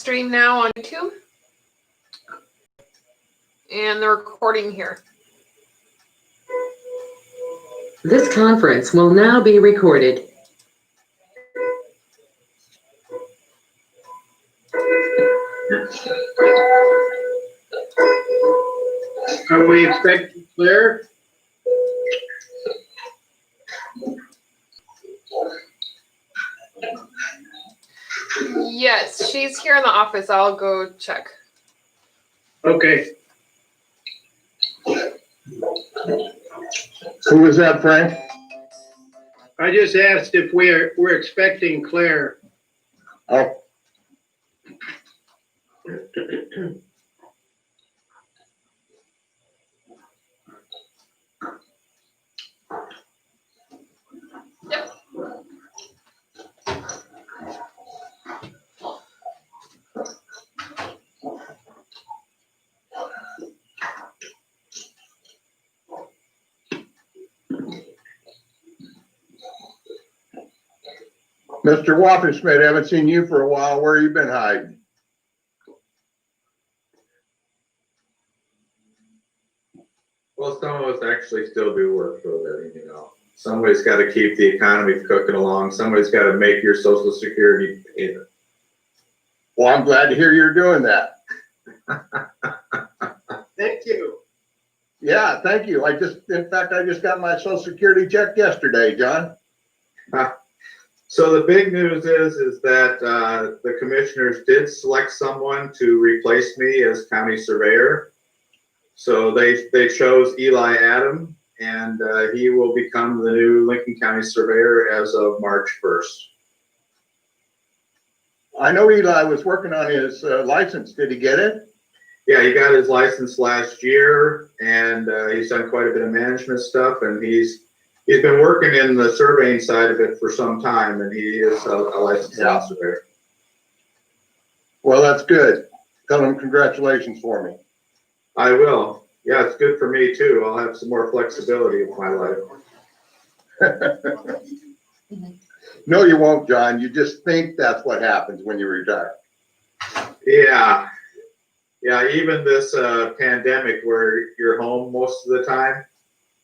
stream now on YouTube and the recording here. This conference will now be recorded. Are we expecting Claire? Yes, she's here in the office. I'll go check. Okay. Who was that, Frank? I just asked if we're expecting Claire. Oh. Yep. Mr. Waffenschmidt, haven't seen you for a while. Where you been hiding? Well, some of us actually still do work for a living, you know. Somebody's got to keep the economy cooking along. Somebody's got to make your Social Security payment. Well, I'm glad to hear you're doing that. Thank you. Yeah, thank you. In fact, I just got my Social Security check yesterday, John. So the big news is that the commissioners did select someone to replace me as county surveyor. So they chose Eli Adam, and he will become the new Lincoln County surveyor as of March 1st. I know Eli was working on his license. Did he get it? Yeah, he got his license last year, and he's done quite a bit of management stuff, and he's been working in the surveying side of it for some time, and he is a licensed surveyor. Well, that's good. Tell him congratulations for me. I will. Yeah, it's good for me too. I'll have some more flexibility in my life. No, you won't, John. You just think that's what happens when you retire. Yeah. Yeah, even this pandemic where you're home most of the time,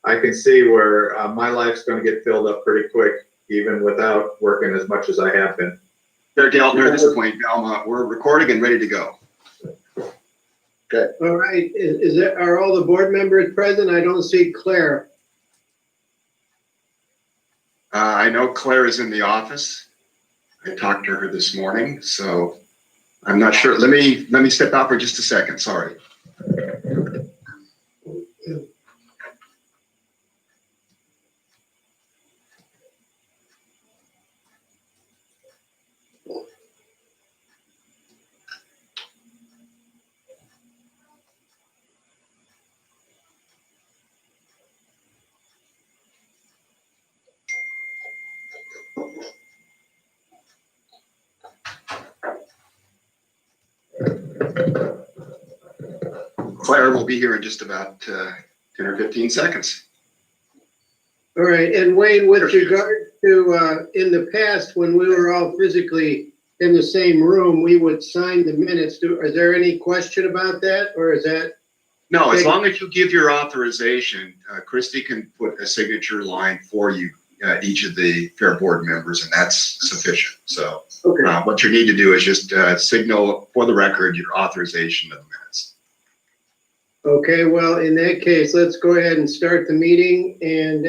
I can see where my life's going to get filled up pretty quick, even without working as much as I have been. There, Delton, at this point, Belmont, we're recording and ready to go. Okay. All right. Are all the board members present? I don't see Claire. I know Claire is in the office. I talked to her this morning, so I'm not sure. Let me step out for just a second. Sorry. Claire will be here in just about 10 or 15 seconds. All right. And Wayne, with regard to in the past, when we were all physically in the same room, we would sign the minutes. Is there any question about that, or is that? No, as long as you give your authorization, Christy can put a signature line for you, each of the fair board members, and that's sufficient. So Okay. what you need to do is just signal for the record your authorization of the minutes. Okay, well, in that case, let's go ahead and start the meeting and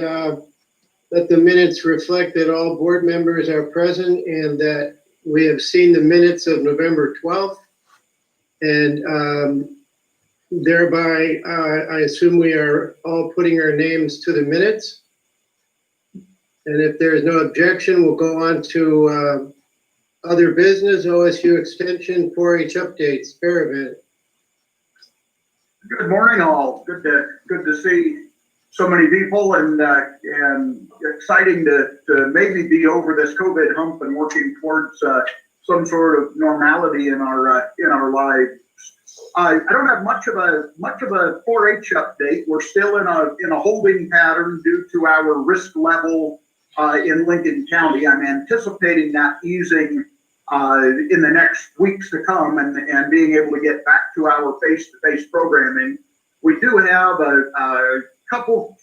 let the minutes reflect that all board members are present and that we have seen the minutes of November 12th. And thereby, I assume we are all putting our names to the minutes. And if there's no objection, we'll go on to other business, OSU Extension 4-H updates, fair event. Good morning, all. Good to see so many people, and exciting to maybe be over this COVID hump and working towards some sort of normality in our lives. I don't have much of a 4-H update. We're still in a holding pattern due to our risk level in Lincoln County. I'm anticipating that easing in the next weeks to come and being able to get back to our face-to-face programming. We do have a couple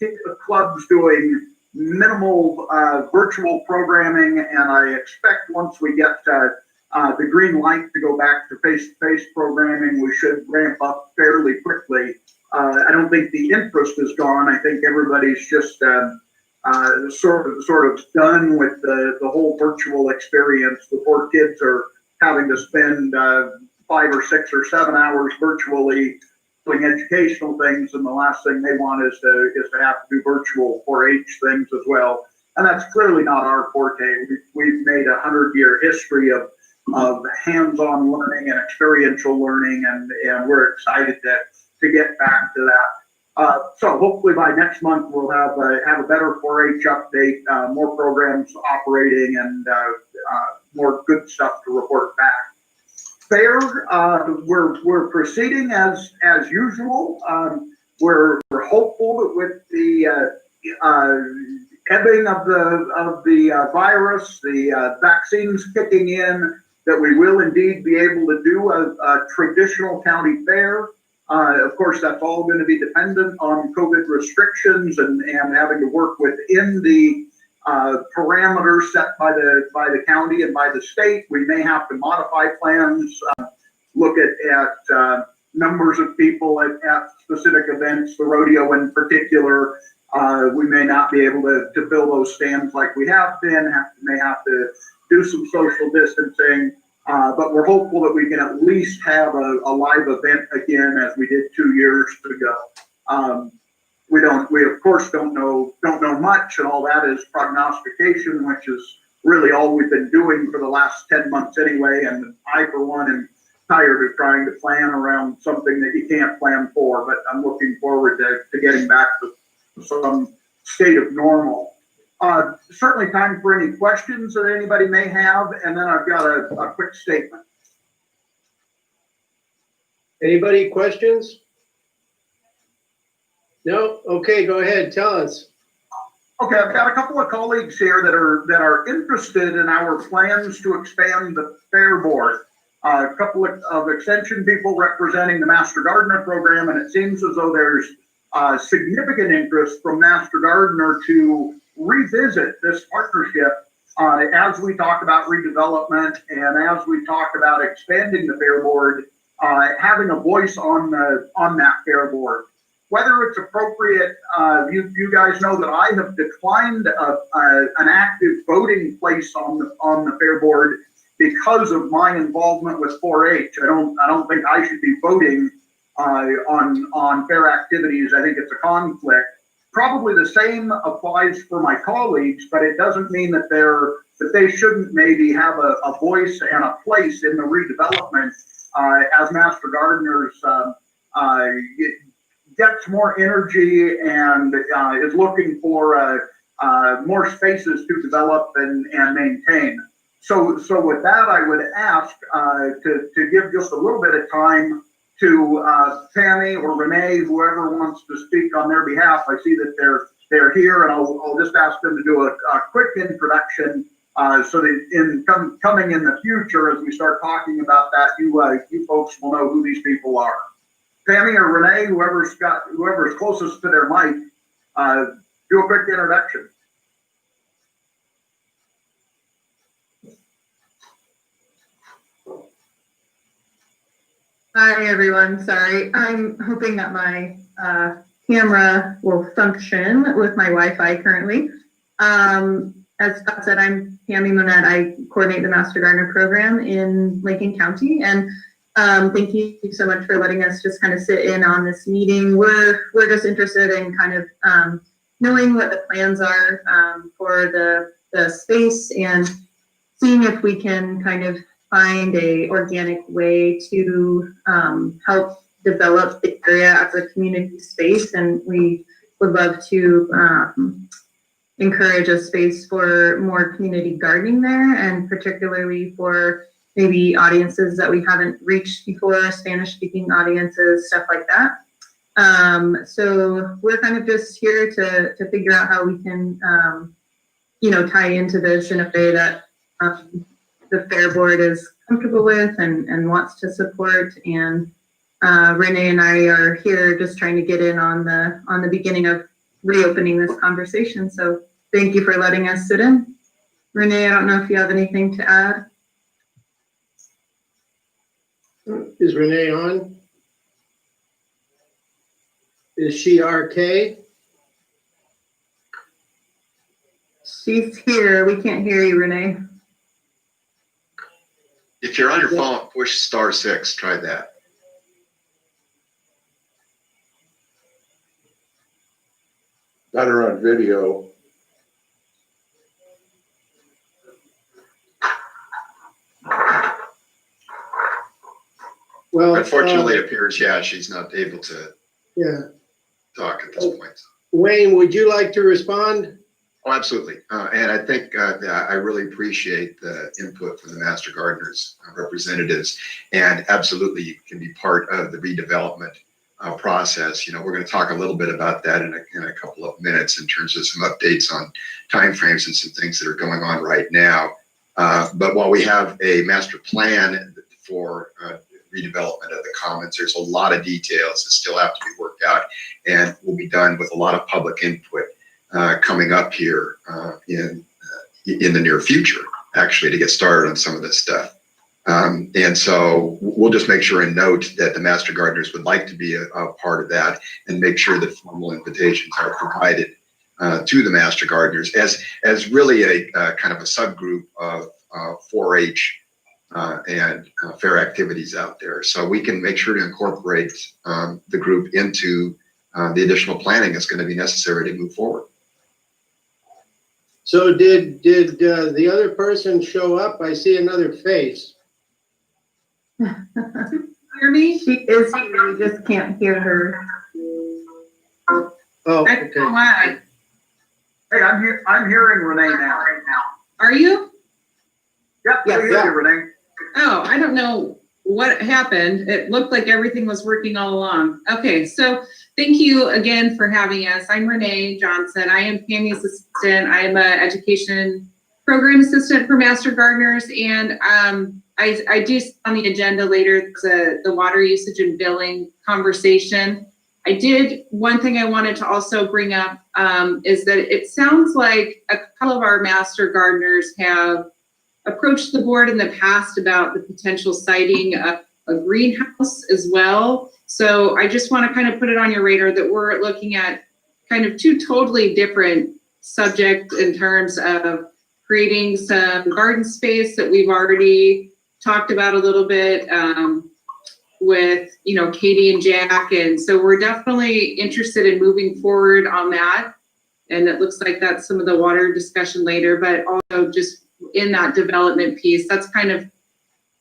clubs doing minimal virtual programming, and I expect once we get the green light to go back to face-to-face programming, we should ramp up fairly quickly. I don't think the interest is gone. I think everybody's just sort of done with the whole virtual experience. The poor kids are having to spend 5 or 6 or 7 hours virtually doing educational things, and the last thing they want is to have to do virtual 4-H things as well. And that's clearly not our forte. We've made a 100-year history of hands-on learning and experiential learning, and we're excited to get back to that. So hopefully by next month we'll have a better 4-H update, more programs operating, and more good stuff to report back. Fair, we're proceeding as usual. We're hopeful that with the ebbing of the virus, the vaccines kicking in, that we will indeed be able to do a traditional county fair. Of course, that's all going to be dependent on COVID restrictions and having to work within the parameters set by the county and by the state. We may have to modify plans, look at numbers of people at specific events, the rodeo in particular. We may not be able to fill those stands like we have been, may have to do some social distancing, but we're hopeful that we can at least have a live event again as we did 2 years ago. We of course don't know much, and all that is prognostication, which is really all we've been doing for the last 10 months anyway. And I, for one, am tired of trying to plan around something that you can't plan for, but I'm looking forward to getting back to some state of normal. Certainly time for any questions that anybody may have, and then I've got a quick statement. Anybody questions? No? Okay, go ahead, tell us. Okay, I've got a couple of colleagues here that are interested in our plans to expand the fair board. A couple of extension people representing the Master Gardener program, and it seems as though there's significant interest from Master Gardener to revisit this partnership as we talk about redevelopment and as we talk about expanding the fair board, having a voice on that fair board. Whether it's appropriate, you guys know that I have declined an active voting place on the fair board because of my involvement with 4-H. I don't think I should be voting on fair activities. I think it's a conflict. Probably the same applies for my colleagues, but it doesn't mean that they shouldn't maybe have a voice and a place in the redevelopment as Master Gardeners gets more energy and is looking for more spaces to develop and maintain. So with that, I would ask to give just a little bit of time to Tammy or Renee, whoever wants to speak on their behalf. I see that they're here, and I'll just ask them to do a quick introduction so that coming in the future, as we start talking about that, you folks will know who these people are. Tammy or Renee, whoever's closest to their mic, do a quick introduction. Hi, everyone. Sorry. I'm hoping that my camera will function with my Wi-Fi currently. As Scott said, I'm Tammy Monette. I coordinate the Master Gardener program in Lincoln County. And thank you so much for letting us just kind of sit in on this meeting. We're just interested in kind of knowing what the plans are for the space and seeing if we can kind of find a organic way to help develop the area as a community space. And we would love to encourage a space for more community gardening there, and particularly for maybe audiences that we haven't reached before, Spanish-speaking audiences, stuff like that. So we're kind of just here to figure out how we can, tie into this in a way that the Fair Board is comfortable with and wants to support. And Renee and I are here just trying to get in on the beginning of reopening this conversation. So thank you for letting us sit in. Renee, I don't know if you have anything to add. Is Renee on? Is she RK? She's here. We can't hear you, Renee. If you're on your phone, push *6, try that. Got her on video. Well, Unfortunately, it appears, yeah, she's not able to yeah. talk at this point. Wayne, would you like to respond? Oh, absolutely. And I think that I really appreciate the input from the Master Gardeners representatives, and absolutely you can be part of the redevelopment process. You know, we're going to talk a little bit about that in a couple of minutes in terms of some updates on timeframes and some things that are going on right now. But while we have a master plan for redevelopment of the commons, there's a lot of details that still have to be worked out, and will be done with a lot of public input coming up here in the near future, actually, to get started on some of this stuff. And so we'll just make sure and note that the Master Gardeners would like to be a part of that, and make sure that formal invitations are provided to the Master Gardeners as really a kind of a subgroup of 4-H and fair activities out there. So we can make sure to incorporate the group into the additional planning that's going to be necessary to move forward. So did the other person show up? I see another face. Hear me? She is here. We just can't hear her. Oh, okay. Why? Hey, I'm hearing Renee now. Are you? Yep, I hear Yeah. you, Renee. Oh, I don't know what happened. It looked like everything was working all along. Okay, so thank you again for having us. I'm Renee Johnson. I am Tammy's assistant. I am an education program assistant for Master Gardeners, and I do on the agenda later the water usage and billing conversation. One thing I wanted to also bring up is that it sounds like a couple of our Master Gardeners have approached the board in the past about the potential siting of a greenhouse as well. So I just want to kind of put it on your radar that we're looking at kind of two totally different subjects in terms of creating some garden space that we've already talked about a little bit with, you know, Katie and Jack. And so we're definitely interested in moving forward on that. And it looks like that's some of the water discussion later, but also just in that development piece, that's kind of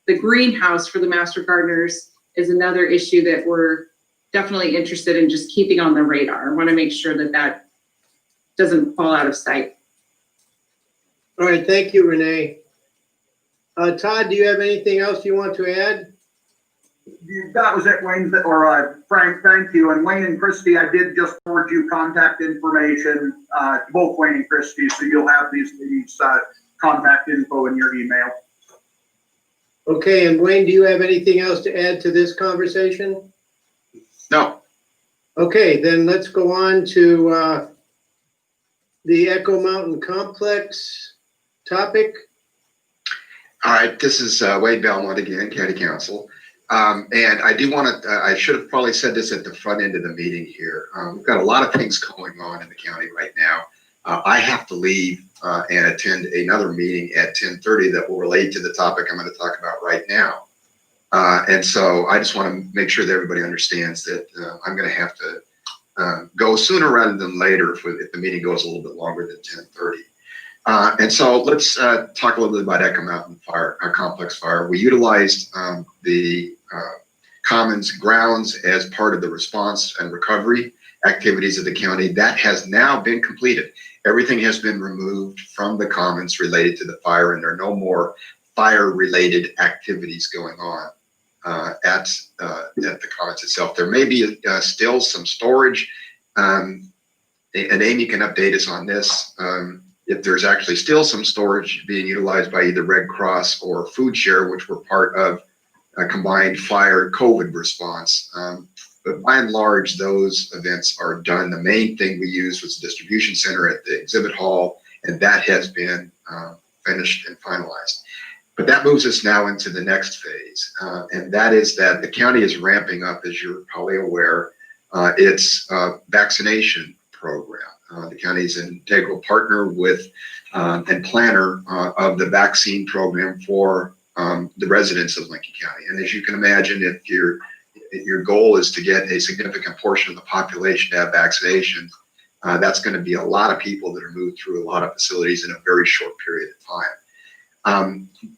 the greenhouse for the Master Gardeners is another issue that we're definitely interested in just keeping on the radar. I want to make sure that that doesn't fall out of sight. All right, thank you, Renee. Todd, do you have anything else you want to add? That was it, Wayne, or Frank, thank you. And Wayne and Christie, I did just forward you contact information, both Wayne and Christie, so you'll have these contact info in your email. Okay, and Wayne, do you have anything else to add to this conversation? No. Okay, then let's go on to the Echo Mountain Complex topic. All right, this is Wade Belmont again, County Council. And I do want to, I should have probably said this at the front end of the meeting here. We've got a lot of things going on in the county right now. I have to leave and attend another meeting at 10:30 that will relate to the topic I'm going to talk about right now. And so I just want to make sure that everybody understands that I'm going to have to go sooner rather than later if the meeting goes a little bit longer than 10:30. And so let's talk a little bit about Echo Mountain Fire, our complex fire. We utilized the Commons grounds as part of the response and recovery activities of the county. That has now been completed. Everything has been removed from the Commons related to the fire, and there are no more fire-related activities going on at the Commons itself. There may be still some storage, and Amy can update us on this. if there's actually still some storage being utilized by either Red Cross or Food Share, which were part of a combined fire COVID response. But by and large, those events are done. The main thing we used was the distribution center at the exhibit hall, and that has been finished and finalized. But that moves us now into the next phase, and that is that the county is ramping up, as you're probably aware, its vaccination program. The county is an integral partner with and planner of the vaccine program for the residents of Lincoln County. And as you can imagine, if your goal is to get a significant portion of the population to have vaccinations, that's going to be a lot of people that are moved through a lot of facilities in a very short period of time.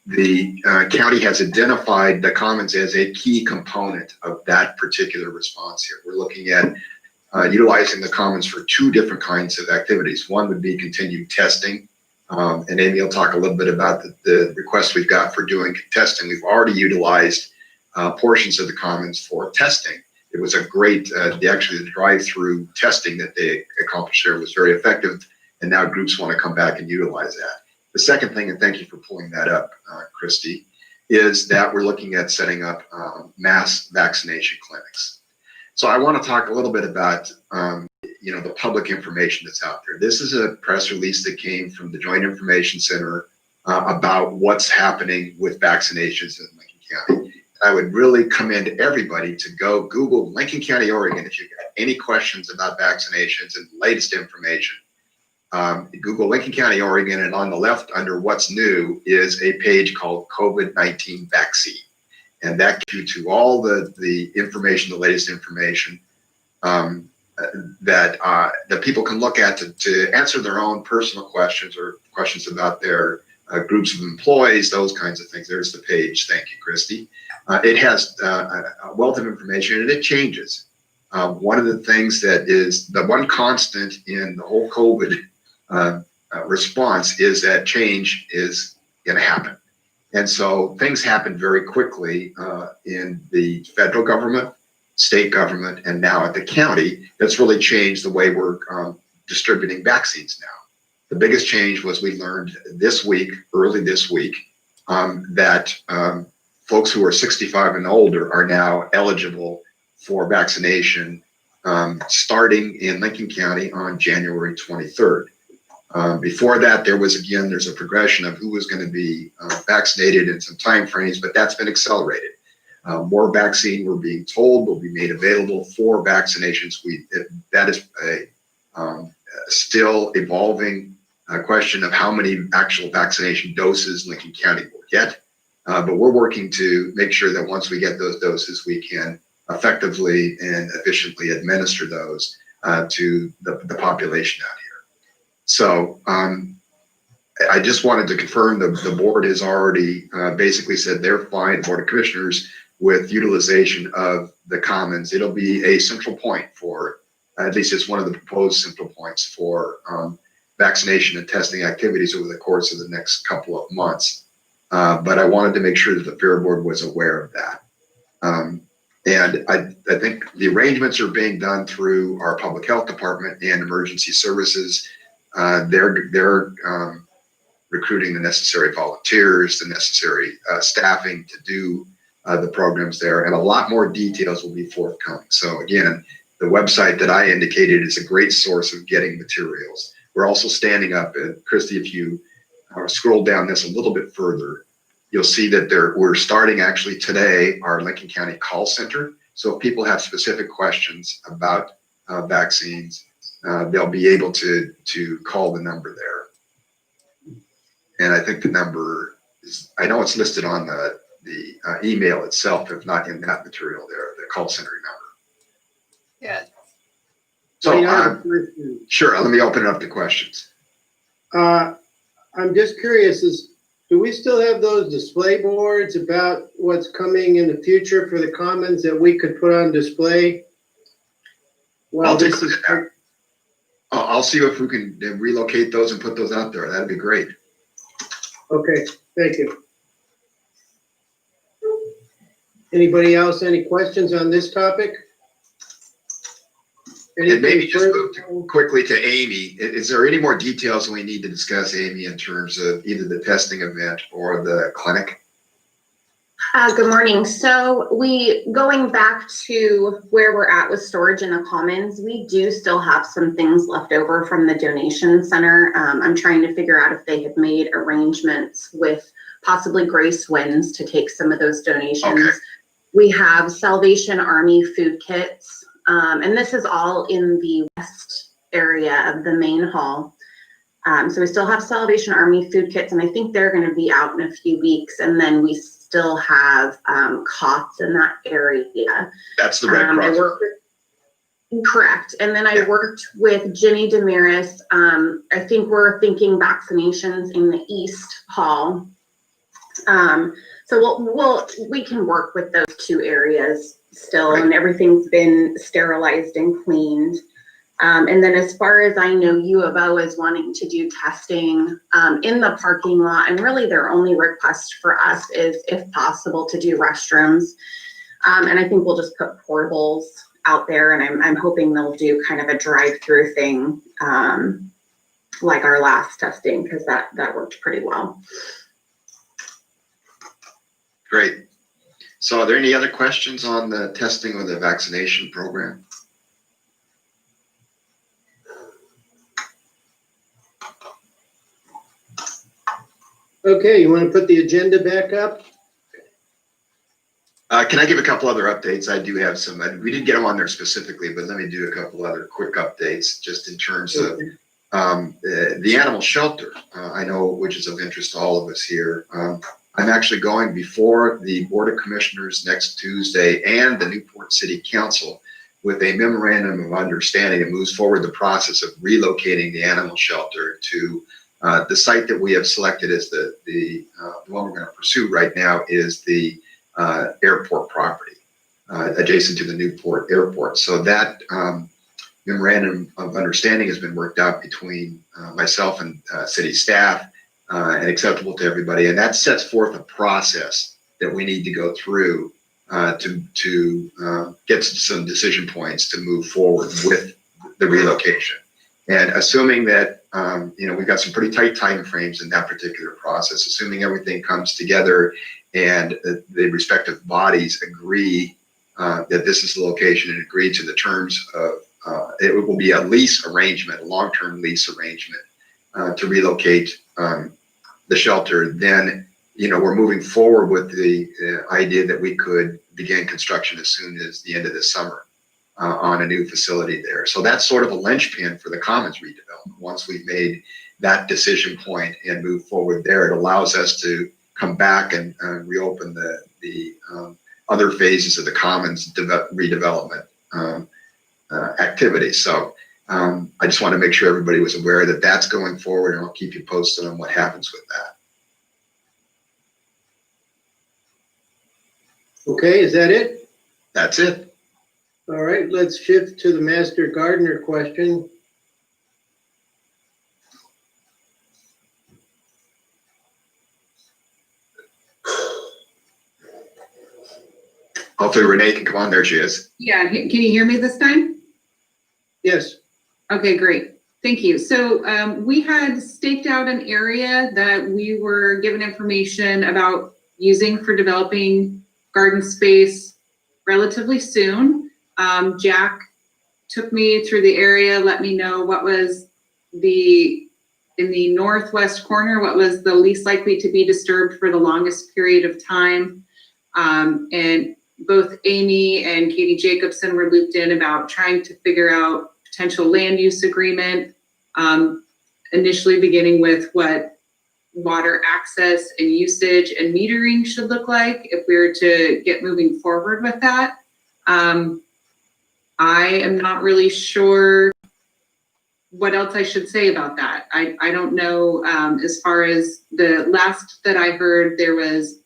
The county has identified the commons as a key component of that particular response here. We're looking at utilizing the commons for two different kinds of activities. One would be continued testing. And Amy will talk a little bit about the requests we've got for doing testing. We've already utilized portions of the commons for testing. It was a great, the drive-through testing that they accomplished there was very effective, and now groups want to come back and utilize that. The second thing, and thank you for pulling that up, Christy, is that we're looking at setting up mass vaccination clinics. So I want to talk a little bit about the public information that's out there. This is a press release that came from the Joint Information Center about what's happening with vaccinations in Lincoln County. I would really commend everybody to go Google Lincoln County, Oregon, if you've got any questions about vaccinations and latest information. Google Lincoln County, Oregon, and on the left under what's new is a page called COVID-19 vaccine. And that gives you to all the information, the latest information that people can look at to answer their own personal questions or questions about their groups of employees, those kinds of things. There's the page. Thank you, Christy. It has a wealth of information, and it changes. One of the things that is the one constant in the whole COVID response is that change is going to happen. And so things happen very quickly in the federal government, state government, and now at the county. That's really changed the way we're distributing vaccines now. The biggest change was we learned early this week, that folks who are 65 and older are now eligible for vaccination starting in Lincoln County on January 23rd. Before that, there's a progression of who was going to be vaccinated in some time frames, but that's been accelerated. More vaccine, we're being told, will be made available for vaccinations. That is a still evolving question of how many actual vaccination doses Lincoln County will get. But we're working to make sure that once we get those doses, we can effectively and efficiently administer those to the population out here. So I just wanted to confirm the board has already basically said they're fine, Board of Commissioners, with utilization of the commons. It'll be a central point for, at least it's one of the proposed central points for vaccination and testing activities over the course of the next couple of months. But I wanted to make sure that the Fair Board was aware of that. And I think the arrangements are being done through our Public Health Department and Emergency Services. They're recruiting the necessary volunteers, the necessary staffing to do the programs there, and a lot more details will be forthcoming. So again, the website that I indicated is a great source of getting materials. We're also standing up, Christy, if you scroll down this a little bit further, you'll see that we're starting actually today our Lincoln County call center. So if people have specific questions about vaccines, they'll be able to call the number there. And I think the number is, I know it's listed on the email itself, if not in that material there, the call center number. Yeah. So question. sure, let me open it up to questions. I'm just curious, do we still have those display boards about what's coming in the future for the commons that we could put on display? Well, I'll take a look at that. I'll see if we can relocate those and put those out there. That'd be great. Okay, thank you. Anybody else, any questions on this topic? And maybe Anything just further? move quickly to Amy. Is there any more details we need to discuss, Amy, in terms of either the testing event or the clinic? Good morning. So going back to where we're at with storage in the commons, we do still have some things left over from the donation center. I'm trying to figure out if they have made arrangements with possibly Grace Winds to take some of those donations. Okay. We have Salvation Army food kits, and this is all in the west area of the main hall. So we still have Salvation Army food kits, and I think they're going to be out in a few weeks. And then we still have cots in that area. That's the Red Cross. Correct. And then I worked with Jenny Damaris. I think we're thinking vaccinations in the East Hall. So we can work with those two areas still, and everything's been sterilized and cleaned. And then as far as I know, U of O is wanting to do testing in the parking lot, and really their only request for us is, if possible, to do restrooms. And I think we'll just put portables out there, and I'm hoping they'll do kind of a drive-through thing like our last testing, because that worked pretty well. Great. So are there any other questions on the testing or the vaccination program? Okay, you want to put the agenda back up? Can I give a couple other updates? I do have some. We didn't get them on there specifically, but let me do a couple other quick updates just in terms of the animal shelter. I know, which is of interest to all of us here. I'm actually going before the Board of Commissioners next Tuesday and the Newport City Council with a memorandum of understanding that moves forward the process of relocating the animal shelter to the site that we have selected as the one we're going to pursue right now is the airport property adjacent to the Newport Airport. So that memorandum of understanding has been worked out between myself and city staff and acceptable to everybody. And that sets forth a process that we need to go through to get some decision points to move forward with the relocation. And assuming that, we've got some pretty tight time frames in that particular process, assuming everything comes together and the respective bodies agree that this is the location and agree to the terms of, it will be a lease arrangement, a long-term lease arrangement to relocate the shelter, then, we're moving forward with the idea that we could begin construction as soon as the end of this summer on a new facility there. So that's sort of a linchpin for the commons redevelopment. Once we've made that decision point and move forward there, it allows us to come back and reopen the other phases of the commons redevelopment activity. So I just want to make sure everybody was aware that that's going forward, and I'll keep you posted on what happens with that. Okay, is that it? That's it. All right, let's shift to the Master Gardener question. Hopefully Renee can come on. There she is. Yeah, can you hear me this time? Yes. Okay, great. Thank you. So we had staked out an area that we were given information about using for developing garden space relatively soon. Jack took me through the area, let me know what was in the northwest corner, what was the least likely to be disturbed for the longest period of time. And both Amy and Katie Jacobson were looped in about trying to figure out potential land use agreement, initially beginning with what water access and usage and metering should look like if we were to get moving forward with that. I am not really sure what else I should say about that. I don't know, as far as the last that I heard, there was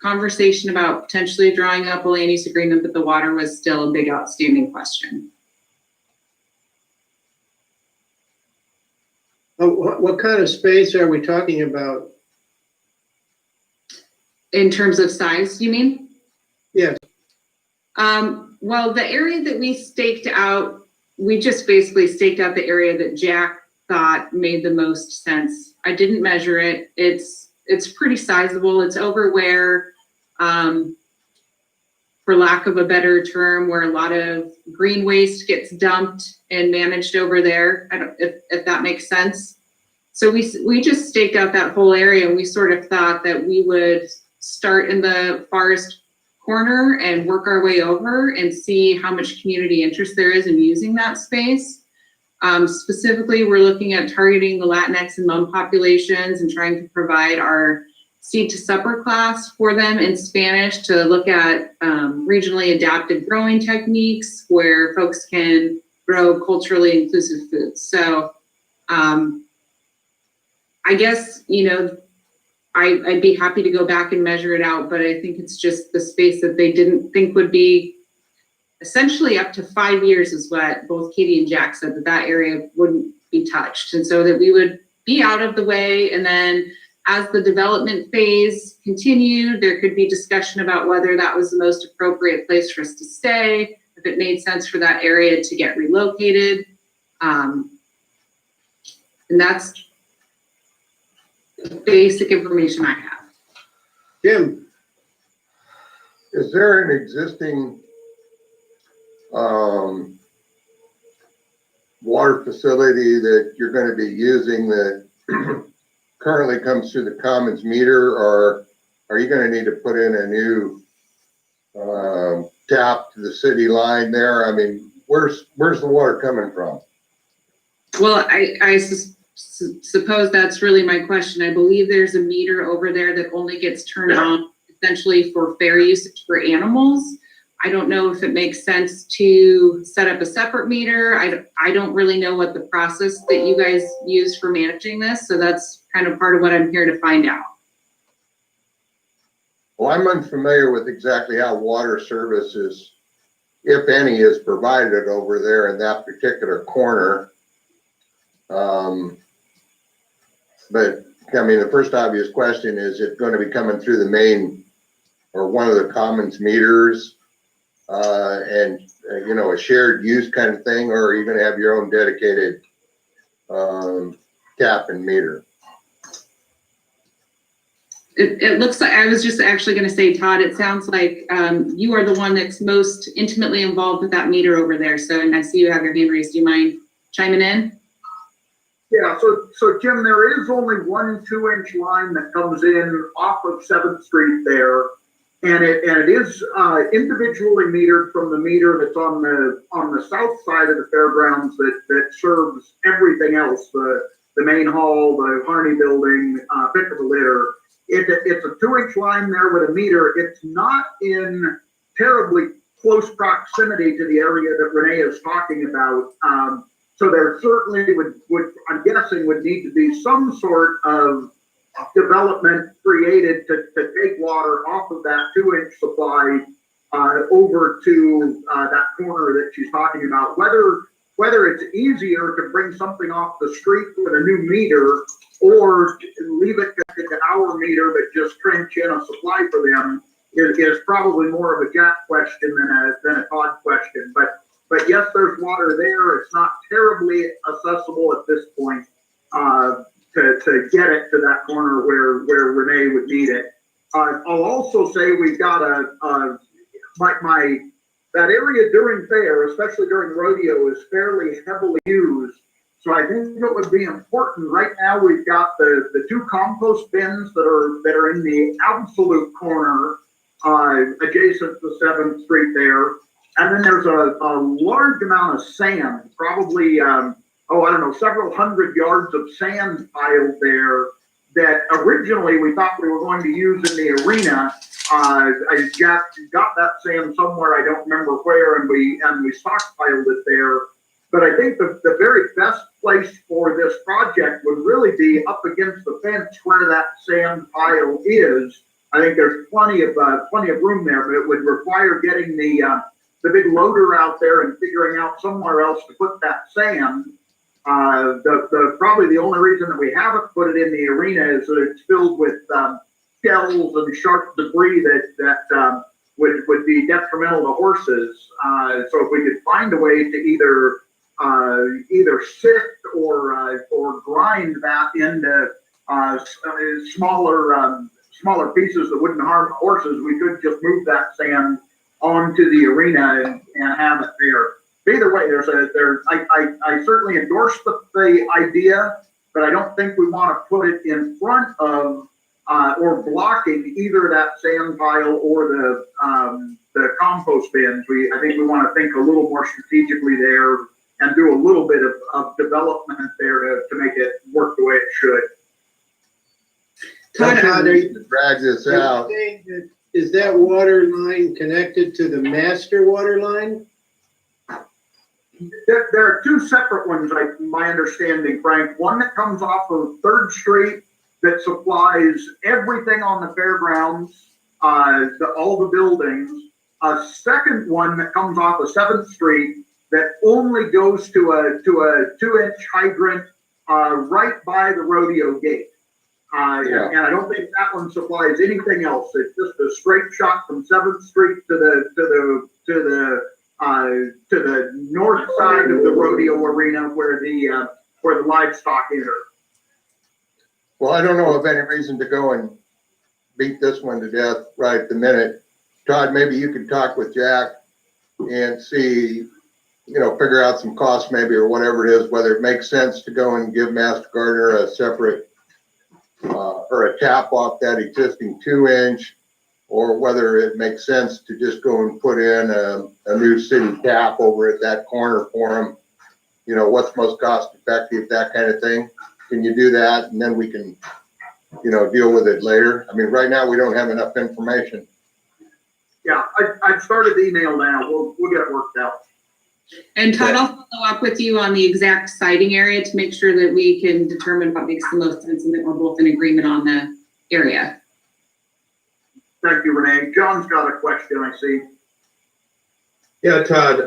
conversation about potentially drawing up a land use agreement, but the water was still a big outstanding question. What kind of space are we talking about? In terms of size, you mean? Yes. Well, the area that we staked out we just basically staked out the area that Jack thought made the most sense. I didn't measure it. It's pretty sizable. It's over where, for lack of a better term, where a lot of green waste gets dumped and managed over there. I don't, if that makes sense. So we just staked out that whole area, and we sort of thought that we would start in the farthest corner and work our way over and see how much community interest there is in using that space. Specifically, we're looking at targeting the Latinx and Hmong populations and trying to provide our seed to supper class for them in Spanish to look at regionally adapted growing techniques where folks can grow culturally inclusive foods. So I guess, you know, I'd be happy to go back and measure it out, but I think it's just the space that they didn't think would be essentially up to 5 years is what both Katie and Jack said, that area wouldn't be touched. And so that we would be out of the way. And then as the development phase continued, there could be discussion about whether that was the most appropriate place for us to stay, if it made sense for that area to get relocated. And that's the basic information I have. Jim, Is there an existing water facility that you're going to be using that currently comes through the commons meter, or are you going to need to put in a new tap to the city line there? I mean, where's the water coming from? Well, I suppose that's really my question. I believe there's a meter over there that only gets turned on essentially for fair usage for animals. I don't know if it makes sense to set up a separate meter. I don't really know what the process that you guys use for managing this. So that's kind of part of what I'm here to find out. Well, I'm unfamiliar with exactly how water services, if any, is provided over there in that particular corner. But I mean, the first obvious question is it going to be coming through the main or one of the commons meters and you know, a shared use kind of thing, or are you going to have your own dedicated tap and meter? It looks like, I was just actually going to say, Todd, it sounds like you are the one that's most intimately involved with that meter over there. So, and I see you have your hand raised. Do you mind chiming in? Yeah, so Jim, there is only one 2-inch line that comes in off of 7th Street there. And it is individually metered from the meter that's on the south side of the fairgrounds that serves everything else, the main hall, the Harney building, pick of the litter. It's a 2-inch line there with a meter. It's not in terribly close proximity to the area that Renee is talking about. So there certainly would I'm guessing would need to be some sort of development created to take water off of that 2-inch supply over to that corner that she's talking about. Whether it's easier to bring something off the street with a new meter or leave it to our meter but just trench in a supply for them is probably more of a Jack question than a Todd question. But yes, there's water there. It's not terribly accessible at this point to get it to that corner where Renee would need it. I'll also say we've got that area during fair, especially during rodeo, is fairly heavily used. So I think it would be important. Right now, we've got the 2 compost bins that are in the absolute corner adjacent to 7th Street there. And then there's a large amount of sand, probably, I don't know, several hundred yards of sand piled there that originally we thought we were going to use in the arena. I got that sand somewhere, I don't remember where, and we stockpiled it there. But I think the very best place for this project would really be up against the fence where that sand pile is. I think there's plenty of room there, but it would require getting the big loader out there and figuring out somewhere else to put that sand. Probably the only reason that we haven't put it in the arena is that it's filled with shells and sharp debris that would be detrimental to horses. So if we could find a way to either either sift or grind that into smaller pieces that wouldn't harm the horses, we could just move that sand onto the arena and have it there. Either way, I certainly endorse the idea, but I don't think we want to put it in front of or blocking either that sand pile or the compost bins. I think we want to think a little more strategically there and do a little bit of development there to make it work the way it should. Todd, to drag this out. Is that water line connected to the master water line? There are two separate ones, my understanding, Frank. One that comes off of 3rd Street that supplies everything on the fairgrounds, all the buildings. A second one that comes off of 7th Street that only goes to a 2-inch hydrant right by the rodeo gate. Yeah. And I don't think that one supplies anything else. It's just a straight shot from 7th Street to the north side of the rodeo arena where the livestock enter. Well, I don't know of any reason to go and beat this one to death right at the minute. Todd, maybe you could talk with Jack and see, figure out some costs maybe or whatever it is, whether it makes sense to go and give Master Gardener a separate or a tap off that existing 2-inch, or whether it makes sense to just go and put in a new city tap over at that corner for them. What's most cost effective, that kind of thing. Can you do that? And then we can, deal with it later. I mean, right now we don't have enough information. Yeah, I've started the email now. We'll get it worked out. And Todd, I'll follow up with you on the exact siting area to make sure that we can determine what makes the most sense and that we're both in agreement on the area. Thank you, Renee. John's got a question, I see. Yeah, Todd,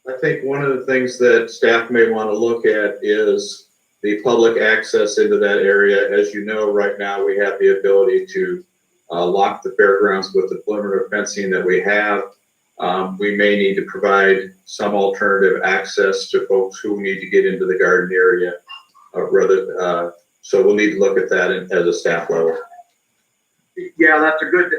I think one of the things that staff may want to look at is the public access into that area. As you know, right now we have the ability to lock the fairgrounds with the perimeter fencing that we have. We may need to provide some alternative access to folks who need to get into the garden area, so we'll need to look at that as a staff level. Yeah, that's a good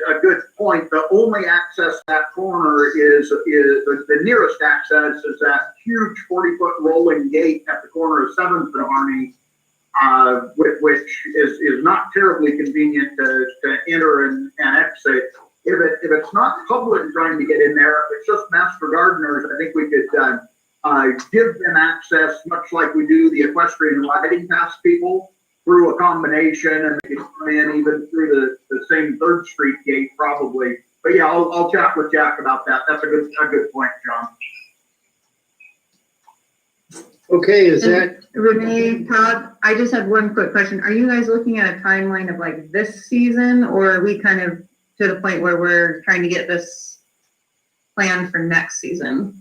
point. The only access to that corner is the nearest access is that huge 40-foot rolling gate at the corner of 7th and Harney, which is not terribly convenient to enter and exit. If it's not public trying to get in there, if it's just Master Gardeners, I think we could give them access, much like we do the equestrian riding pass people, through a combination, and they can come in even through the same 3rd Street gate probably. But yeah, I'll chat with Jack about that. That's a good point, John. Okay, is that, Renee, Todd, I just have one quick question. Are you guys looking at a timeline of like this season, or are we kind of to the point where we're trying to get this planned for next season?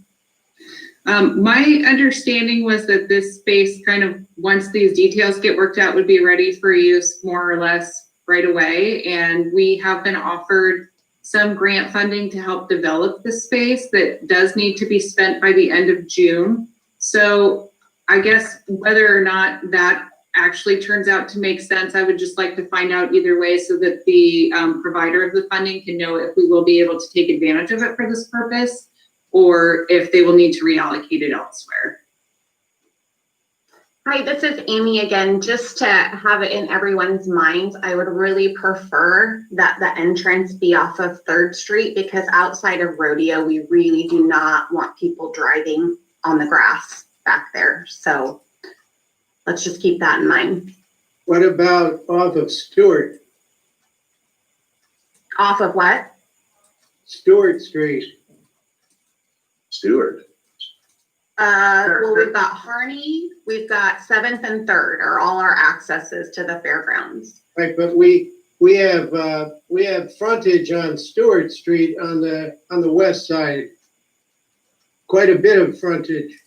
My understanding was that this space kind of, once these details get worked out, would be ready for use more or less right away. And we have been offered some grant funding to help develop the space that does need to be spent by the end of June. So I guess whether or not that actually turns out to make sense, I would just like to find out either way so that the provider of the funding can know if we will be able to take advantage of it for this purpose, or if they will need to reallocate it elsewhere. Hi, this is Amy again. Just to have it in everyone's minds, I would really prefer that the entrance be off of 3rd Street, because outside of rodeo, we really do not want people driving on the grass back there. So let's just keep that in mind. what about off of Stewart Off of what? Street? Stewart. Well, we've got Harney, we've got 7th and 3rd are all our accesses to the fairgrounds. Right, but we have frontage on Stewart Street on the west side. Quite a bit of frontage.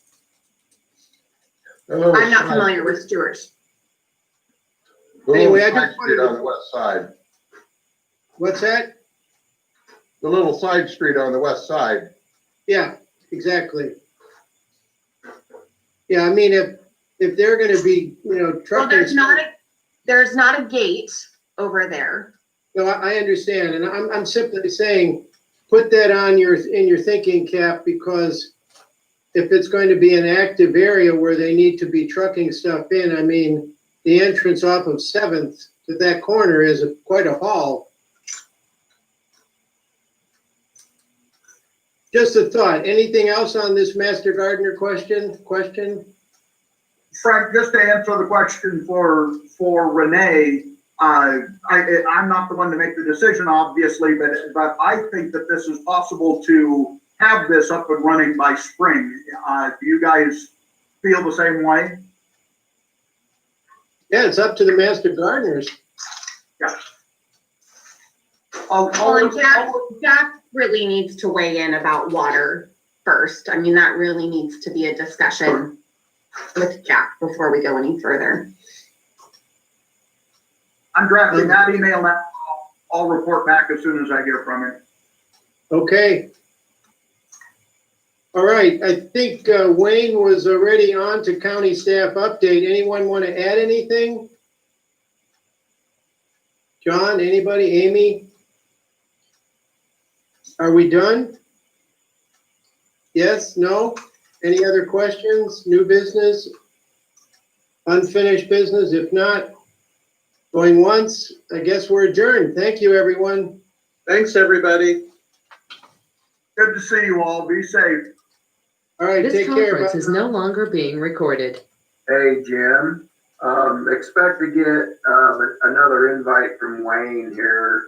I'm not familiar with Stewart's. Anyway, I just Side street wanted on to- the west side. What's that? The little side street on the west side. Yeah, exactly. Yeah, I mean, if they're gonna be, Well, trucking. there's not a gate over there. No, I understand, and I'm simply saying, put that on in your thinking cap, because if it's going to be an active area where they need to be trucking stuff in, I mean, the entrance off of 7th to that corner is quite a haul. Just a thought. Anything else on this Master Gardener question? Frank, just to answer the question for Renee, I'm not the one to make the decision, obviously, but I think that this is possible to have this up and running by spring. Do you guys feel the same way? Yeah, it's up to the Master Gardeners. Yeah. Well, and Jack really needs to weigh in about water first. I mean, that really needs to be a discussion with Jack before we go any further. I'm drafting that email now. I'll report back as soon as I hear from him. Okay. All right, I think Wayne was already on to county staff update. Anyone want to add anything? John, anybody? Amy? Are we done? Yes, no? Any other questions? New business? Unfinished business? If not, going once, I guess we're adjourned. Thank you, everyone. Thanks, everybody. Good to see you all. Be safe. All right, This take care. conference Bye. is no longer being recorded. Hey, Jim, expect to get, another invite from Wayne here